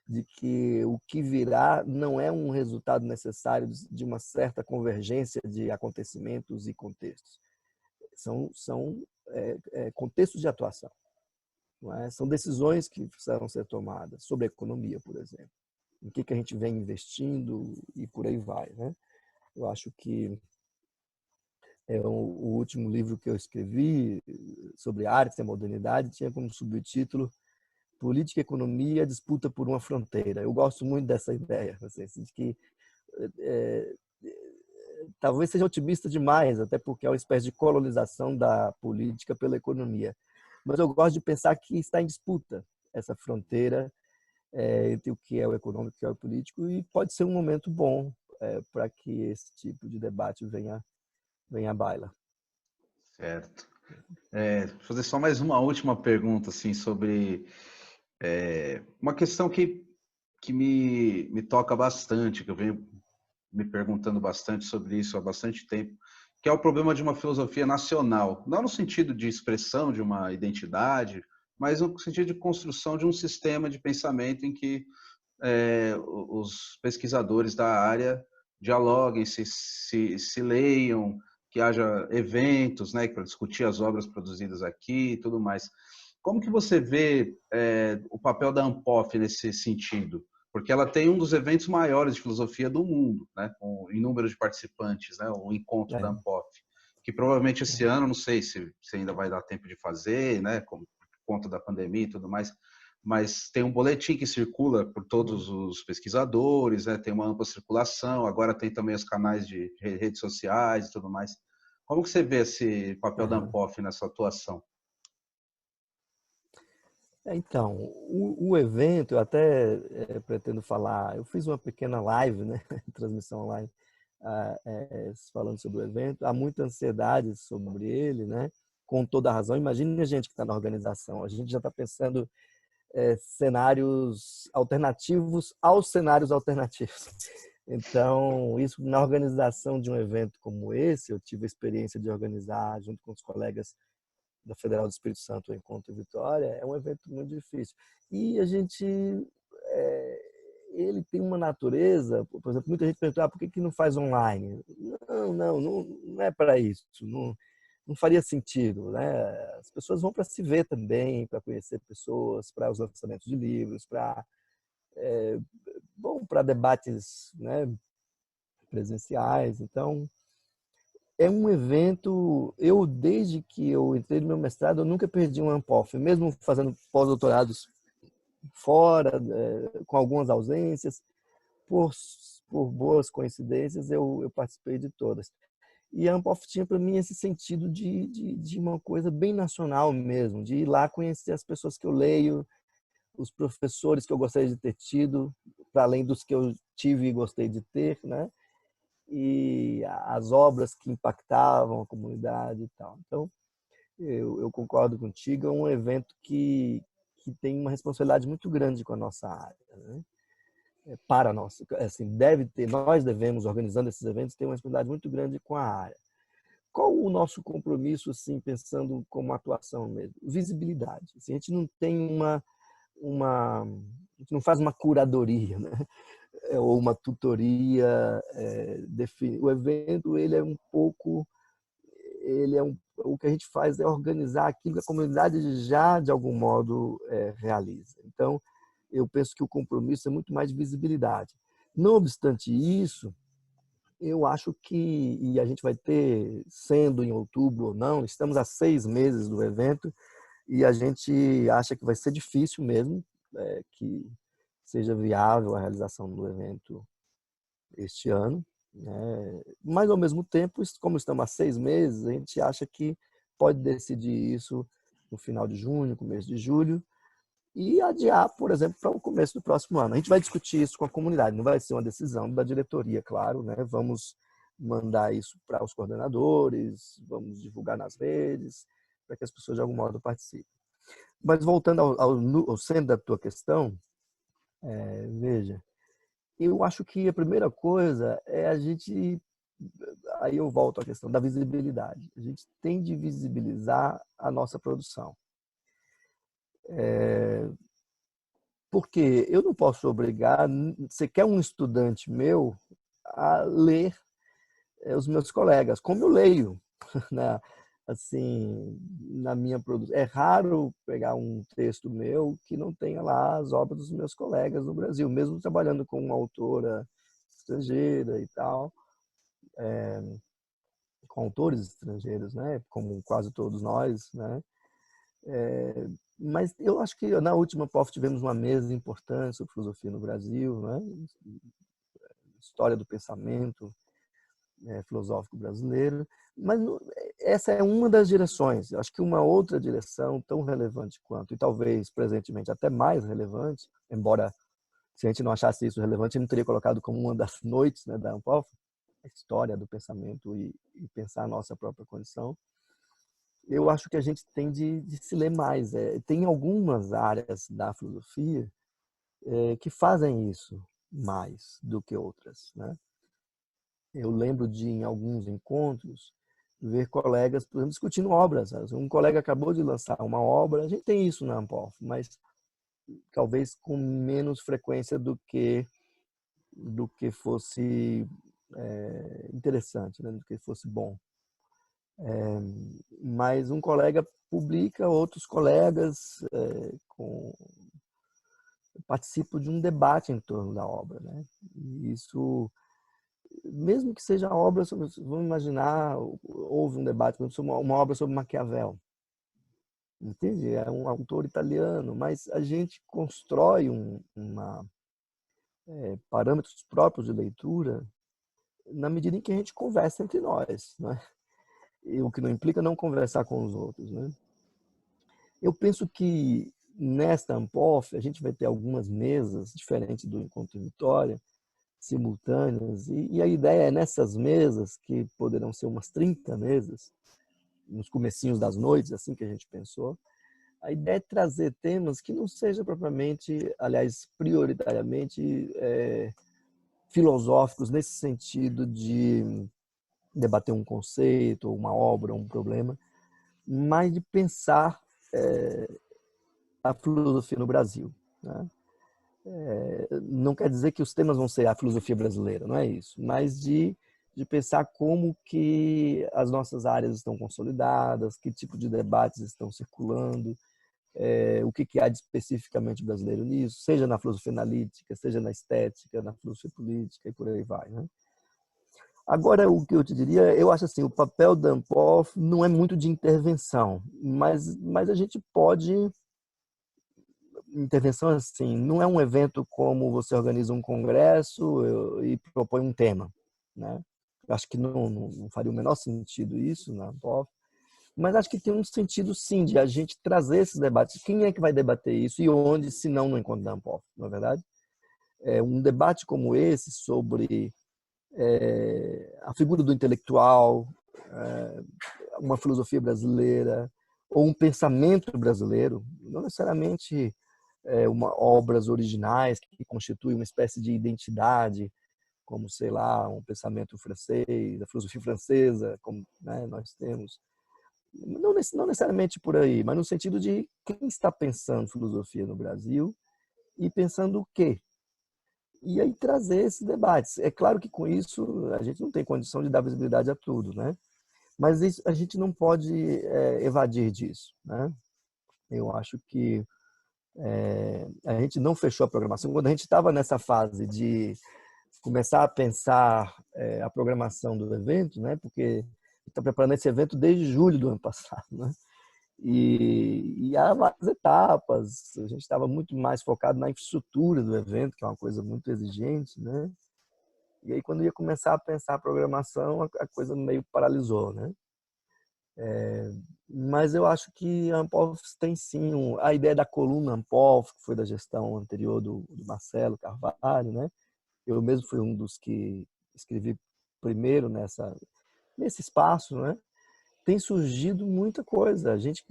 de que o que virá não é um resultado necessário de uma certa convergência de acontecimentos e contextos. São contextos de atuação. Não é? São decisões que precisam ser tomadas sobre a economia, por exemplo. Em que a gente vem investindo e por aí vai. Né? Eu acho que o último livro que eu escrevi sobre arte e modernidade tinha como subtítulo Política e Economia, Disputa por uma Fronteira. Eu gosto muito dessa ideia, assim, de que talvez seja otimista demais, até porque é uma espécie de colonização da política pela economia. Mas eu gosto de pensar que está em disputa essa fronteira entre o que é o econômico e o que é o político, e pode ser um momento bom para que esse tipo de debate venha à baila. Certo. Vou fazer só mais uma última pergunta, assim, sobre uma questão que me toca bastante, que eu venho me perguntando bastante sobre isso há bastante tempo, que é o problema de uma filosofia nacional, não no sentido de expressão de uma identidade, mas no sentido de construção de um sistema de pensamento em que os pesquisadores da área dialoguem, se leiam, que haja eventos, né, para discutir as obras produzidas aqui e tudo mais. Como que você vê o papel da Anpof nesse sentido? Porque ela tem um dos eventos maiores de filosofia do mundo, né, com em número de participantes, né, o encontro da É, Anpof, que provavelmente esse é. ano, não sei se ainda vai dar tempo de fazer, né, por conta da pandemia e tudo mais, mas tem um boletim que circula por todos os pesquisadores, né, tem uma ampla circulação, agora tem também os canais de redes sociais e tudo mais. Como que você vê esse papel da Aham. Anpof nessa atuação? Então, o evento, eu até pretendo falar, eu fiz uma pequena live, né, transmissão online, falando sobre o evento. Há muita ansiedade sobre ele, né, com toda a razão. Imagine a gente que está na organização, a gente já está pensando cenários alternativos aos cenários alternativos. Então, isso na organização de um evento como esse, eu tive a experiência de organizar junto com os colegas da Federal do Espírito Santo, o Encontro Vitória, é um evento muito difícil. E a gente, ele tem uma natureza, por exemplo, muita gente pergunta, por que não faz online? Não é para isso, não faria sentido, né? As pessoas vão para se ver também, para conhecer pessoas, para os lançamentos de livros, para debates, né, presenciais. Então, é um evento. Eu, desde que eu entrei no meu mestrado, eu nunca perdi um Anpof, mesmo fazendo pós-doutorados fora, com algumas ausências, por, por boas coincidências, eu participei de todas. E a Ampof tinha para mim esse sentido de uma coisa bem nacional mesmo, de ir lá conhecer as pessoas que eu leio, os professores que eu gostaria de ter tido, para além dos que eu tive e gostei de ter, né? E as obras que impactavam a comunidade e tal. Então, eu concordo contigo, é um evento que tem uma responsabilidade muito grande com a nossa área, né? Para nós, assim, nós devemos, organizando esses eventos, ter uma responsabilidade muito grande com a área. Qual o nosso compromisso, assim, pensando como atuação mesmo? Visibilidade. Assim, a gente não tem a gente não faz uma curadoria, né? Ou uma tutoria. O evento, ele é um pouco, o que a gente faz é organizar aquilo que a comunidade já, de algum modo, realiza. Então, eu penso que o compromisso é muito mais de visibilidade. Não obstante isso, eu acho que, e a gente vai ter, sendo em outubro ou não, estamos há 6 meses do evento e a gente acha que vai ser difícil mesmo que seja viável a realização do evento este ano, né? Mas, ao mesmo tempo, como estamos há 6 meses, a gente acha que pode decidir isso no final de junho, começo de julho, e adiar, por exemplo, para o começo do próximo ano. A gente vai discutir isso com a comunidade, não vai ser uma decisão da diretoria, claro, né? Vamos mandar isso para os coordenadores, vamos divulgar nas redes, para que as pessoas de algum modo participem. Mas voltando ao centro da tua questão, veja, eu acho que a primeira coisa é a gente, aí eu volto à questão da visibilidade. A gente tem de visibilizar a nossa produção. Porque eu não posso obrigar sequer um estudante meu a ler os meus colegas, como eu leio, né? Assim, na minha produção. É raro pegar um texto meu que não tenha lá as obras dos meus colegas no Brasil, mesmo trabalhando com uma autora estrangeira e tal, com autores estrangeiros, né? Como quase todos nós, né? Mas eu acho que na última POF tivemos uma mesa importante sobre filosofia no Brasil, né? História do pensamento. filosófico brasileiro. Mas essa é uma das direções. Eu acho que uma outra direção tão relevante quanto, e talvez presentemente até mais relevante, embora se a gente não achasse isso relevante, eu não teria colocado como uma das noites, né, da Amphof, a história do pensamento e pensar a nossa própria condição. Eu acho que a gente tem de se ler mais. Tem algumas áreas da filosofia que fazem isso mais do que outras, né? Eu lembro de, em alguns encontros, ver colegas, por exemplo, discutindo obras. Um colega acabou de lançar uma obra, a gente tem isso na Amphof, mas talvez com menos frequência do que fosse interessante, né? Do que fosse bom. Mas um colega publica, outros colegas participam de um debate em torno da obra, né? E isso, mesmo que seja obra sobre, vamos imaginar, houve um debate sobre uma obra sobre Maquiavel, entende? É um autor italiano, mas a gente constrói parâmetros próprios de leitura na medida em que a gente conversa entre nós, né? E o que não implica não conversar com os outros, né? Eu penso que nesta Amphof a gente vai ter algumas mesas diferentes do Encontro Vitória, simultâneas, e a ideia é nessas mesas, que poderão ser umas 30 mesas, nos comecinhos das noites, assim que a gente pensou, a ideia é trazer temas que não sejam propriamente, aliás, prioritariamente filosóficos, nesse sentido de debater um conceito, uma obra, um problema, mas de pensar a filosofia no Brasil, né? Não quer dizer que os temas vão ser a filosofia brasileira, não é isso, mas de pensar como que as nossas áreas estão consolidadas, que tipo de debates estão circulando, o que há de especificamente brasileiro nisso, seja na filosofia analítica, seja na estética, na filosofia política e por aí vai, né? Agora, o que eu te diria, eu acho assim, o papel da Amphof não é muito de intervenção, mas a gente pode... Intervenção, assim, não é um evento como você organiza um congresso e propõe um tema, né? Acho que não faria o menor sentido isso na Amphof, mas acho que tem um sentido, sim, de a gente trazer esses debates. Quem é que vai debater isso e onde, se não no encontro da Amphof, não é verdade? Um debate como esse sobre a figura do intelectual, uma filosofia brasileira ou um pensamento brasileiro, não necessariamente obras originais que constituem uma espécie de identidade, como, sei lá, um pensamento francês, a filosofia francesa, como, né, nós temos. Não necessariamente por aí, mas no sentido de quem está pensando filosofia no Brasil e pensando o quê? E aí trazer esses debates. É claro que com isso a gente não tem condição de dar visibilidade a tudo, né? Mas isso, a gente não pode evadir disso, né? Eu acho que a gente não fechou a programação. Quando a gente estava nessa fase de começar a pensar a programação do evento, né? Porque está preparando esse evento desde julho do ano passado, né? E há várias etapas. A gente estava muito mais focado na infraestrutura do evento, que é uma coisa muito exigente, né? E aí, quando ia começar a pensar a programação, a coisa meio paralisou, né? Mas eu acho que a Amphof tem sim a ideia da coluna Amphof, que foi da gestão anterior do Marcelo Carvalho, né? Eu mesmo fui um dos que escrevi primeiro nesse espaço, né? Tem surgido muita coisa. A gente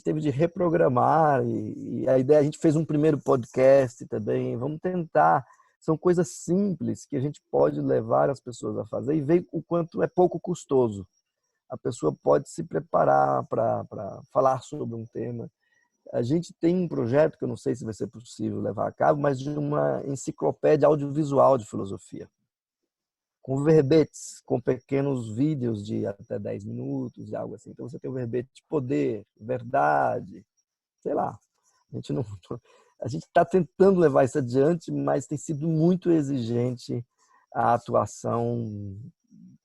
teve de reprogramar e a ideia, a gente fez um primeiro podcast também. Vamos tentar. São coisas simples que a gente pode levar as pessoas a fazer e ver o quanto é pouco custoso. A pessoa pode se preparar para falar sobre um tema. A gente tem um projeto que eu não sei se vai ser possível levar a cabo, mas de uma enciclopédia audiovisual de filosofia, com verbetes, com pequenos vídeos de até 10 minutos e algo assim. Então você tem o verbete de poder, verdade, sei lá. A gente não, a gente está tentando levar isso adiante, mas tem sido muito exigente a atuação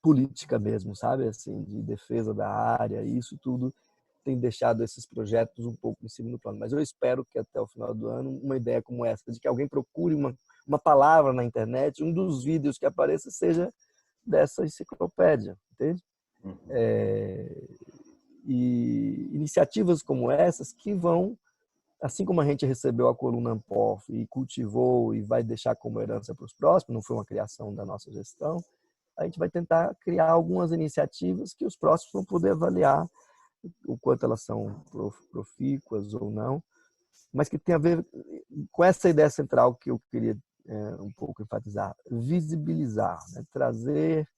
política mesmo, sabe? Assim, de defesa da área, e isso tudo tem deixado esses projetos um pouco em segundo plano. Mas eu espero que até o final do ano, uma ideia como essa, de que alguém procure uma palavra na internet, um dos vídeos que apareça seja dessa enciclopédia, entende? Uhum. E iniciativas como essas que vão, assim como a gente recebeu a coluna Ampof e cultivou e vai deixar como herança para os próximos, não foi uma criação da nossa gestão, a gente vai tentar criar algumas iniciativas que os próximos vão poder avaliar o quanto elas são profícuas ou não, mas que tem a ver com essa ideia central que eu queria um pouco enfatizar, visibilizar, né? Trazer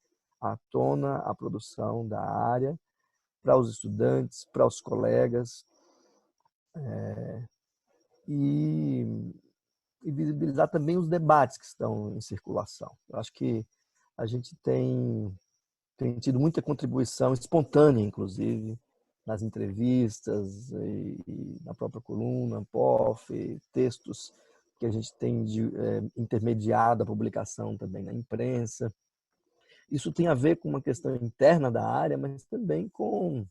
à tona a produção da área para os estudantes, para os colegas, e visibilizar também os debates que estão em circulação. Eu acho que a gente tem tido muita contribuição espontânea, inclusive, nas entrevistas e na própria coluna, Ampof, textos que a gente tem intermediado a publicação também na imprensa. Isso tem a ver com uma questão interna da área, mas também com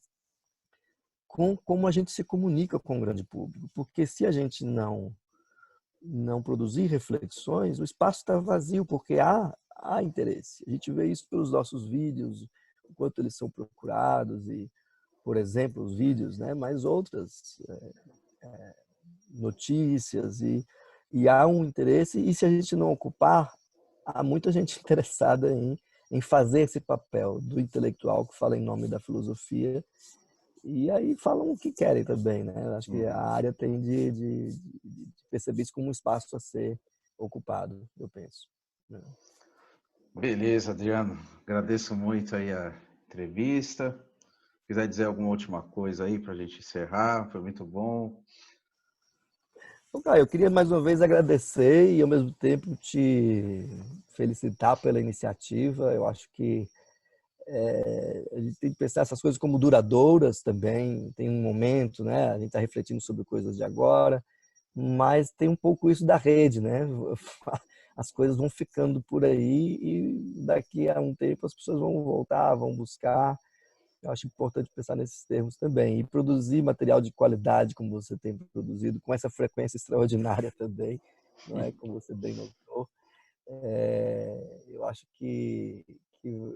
como a gente se comunica com o grande público. Porque se a gente não produzir reflexões, o espaço está vazio, porque há interesse. A gente vê isso pelos nossos vídeos, o quanto eles são procurados, e, por exemplo, os vídeos, né? Mas outras notícias, e há um interesse, e se a gente não ocupar, há muita gente interessada em fazer esse papel do intelectual que fala em nome da filosofia, e aí falam o que querem também, né? Acho que a área tem de perceber isso como um espaço a ser ocupado, eu penso. Beleza, Adriano. Agradeço muito aí a entrevista. Se quiser dizer alguma última coisa aí para a gente encerrar, foi muito bom. Eu queria mais uma vez agradecer e ao mesmo tempo te felicitar pela iniciativa. Eu acho que a gente tem que pensar essas coisas como duradouras também. Tem um momento, né? A gente está refletindo sobre coisas de agora, mas tem um pouco isso da rede, né? As coisas vão ficando por aí e daqui a um tempo as pessoas vão voltar, vão buscar. Eu acho importante pensar nesses termos também. E produzir material de qualidade, como você tem produzido, com essa frequência extraordinária também, não é? Como você bem notou. Eu acho que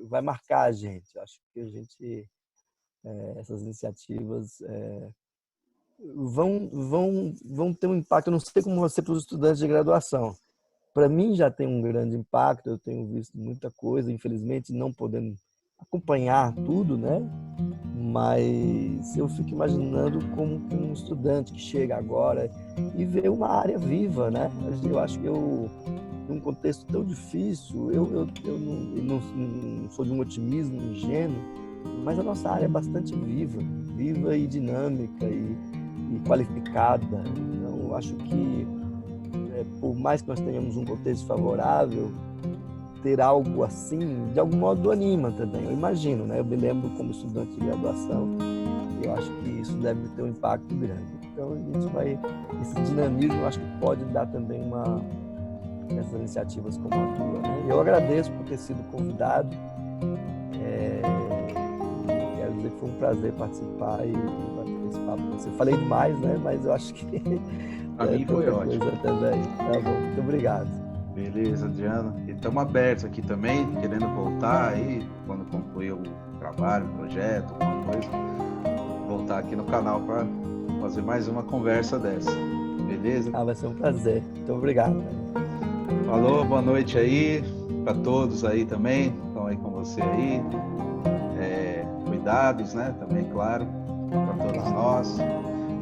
vai marcar a gente. Eu acho que a gente, essas iniciativas vão ter um impacto. Eu não sei como vai ser para os estudantes de graduação. Para mim já tem um grande impacto. Eu tenho visto muita coisa, infelizmente não podendo acompanhar tudo, né? Mas eu fico imaginando como um estudante que chega agora e vê uma área viva, né? Eu acho que num contexto tão difícil, eu não sou de um otimismo ingênuo, mas a nossa área é bastante viva e dinâmica e qualificada. Então, eu acho que, por mais que nós tenhamos um contexto favorável, ter algo assim, de algum modo anima também, eu imagino, né? Eu me lembro como estudante de graduação, eu acho que isso deve ter um impacto grande. Então, esse dinamismo, eu acho que pode dar também essas iniciativas como a tua, né? Eu agradeço por ter sido convidado, quero dizer que foi um prazer participar e bater esse papo com você. Falei demais, né? Mas eu acho que Para mim foi ótimo. Coisa também. Tá bom, muito obrigado. Beleza, Adriano. E estamos abertos aqui também, querendo voltar aí, quando concluir o trabalho, o projeto, alguma coisa, voltar aqui no canal para fazer mais uma conversa dessa. Beleza? Vai ser um prazer. Muito obrigado. Falou, boa noite aí, para todos aí também, estão aí com você aí. Cuidados, né? Também, claro, para todos nós.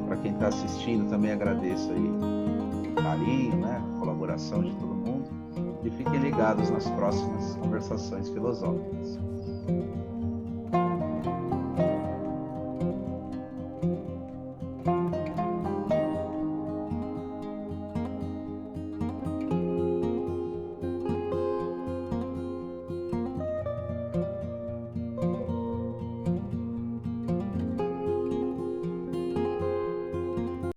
Para quem está assistindo, também agradeço aí o carinho, né? A colaboração de todo mundo. E fiquem ligados nas próximas conversações filosóficas.